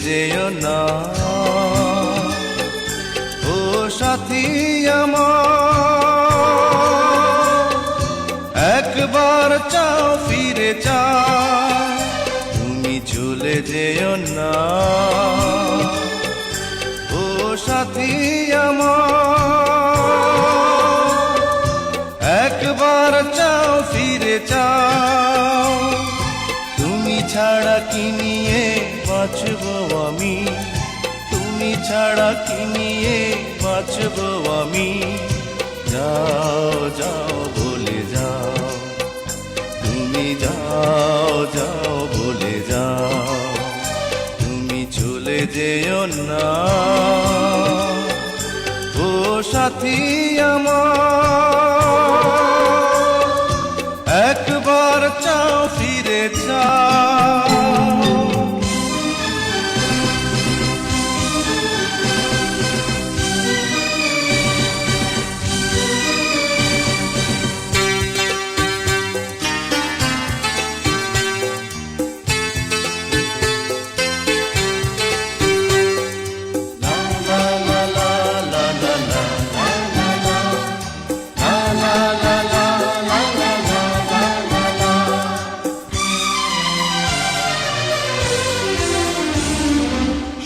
যেও না। ও সাথী আমার, একবার চাও ফিরে চাও, তুমি চলে যেও না। ও সাথী আমার, একবার চাও ফিরে চাও, তুমি ছাড়া কি নিয়ে বাঁচবো আমি, তুমি ছাড়া কি নিয়ে বাঁচবো আমি। যাও যাও বলে যাও, তুমি যাও যাও বলে যাও, তুমি চলে যেও না। ও সাথী আমার, একবার চাও ফিরে চাও।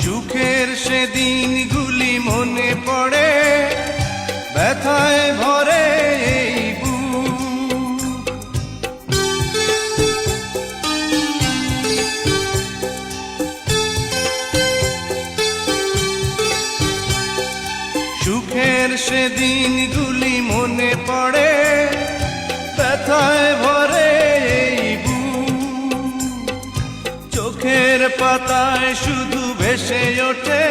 সুখের সেদিনগুলি মনে পড়ে, ব্যথায় ভরে এই বুক। সুখের সেদিনগুলি মনে পড়ে, ব্যথায় ভরে এই বুক। চোখের পাতায় শুধু ভেসে ওঠে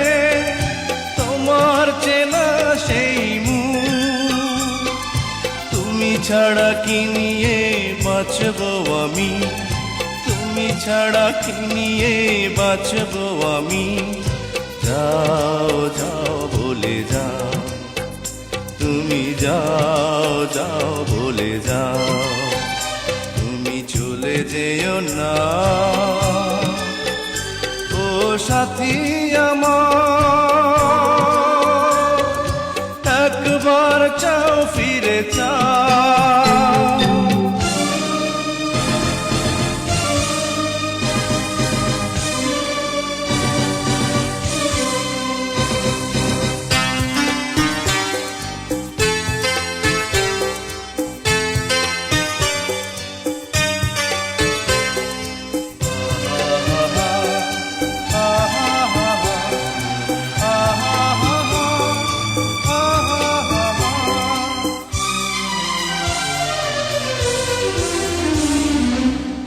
তোমার চেনা সেই মুখ। তুমি ছাড়া কি নিয়ে বাঁচবো আমি, তুমি ছাড়া কি নিয়ে বাঁচবো আমি। যাও যাও বলে যাও, তুমি যাও যাও বলে যাও, তুমি চলে যেও না। ও সাথী আমার, একবার চাও ফিরে চাও।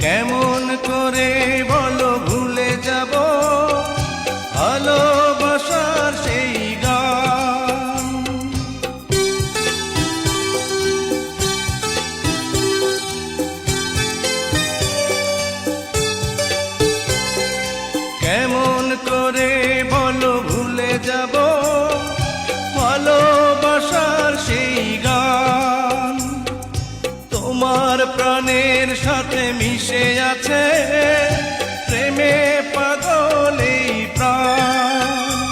কেমন করে বলো ভুলে যাব ভালোবাসার সেই গান। কেমন করে বলো ভুলে যাব ভালোবাসার সেই গান। তোমার প্রাণের সাথে মিশে আছে প্রেমে পাগল এই প্রাণ।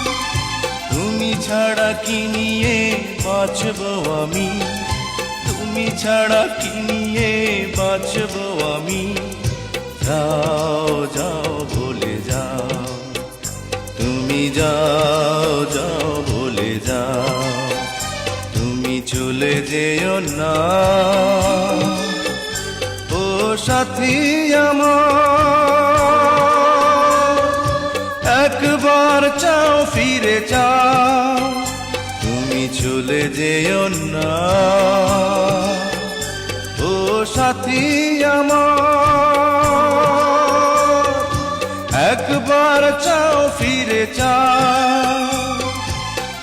তুমি ছাড়া কি নিয়ে বাঁচবো আমি, তুমি ছাড়া কি নিয়ে বাঁচবো আমি। যাও যাও বলে যাও, তুমি যাও যাও বলে যাও, তুমি চলে যেও না। ও সাথী আমার, একবার চাও ফিরে চাও, তুমি চলে যেও না। ও সাথী আমার, একবার চাও ফিরে চাও,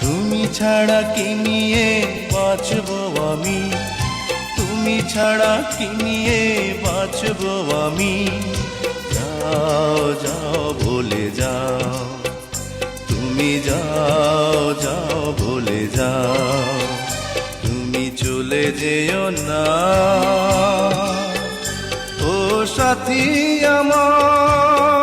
তুমি ছাড়া কি নিয়ে বাঁচবো আমি, তুমি ছাড়া কি নিয়ে বাঁচবো আমি। যাও যাও বলে যাও, তুমি যাও যাও বলে যাও, তুমি চলে যেও না। ও সাথী আমার।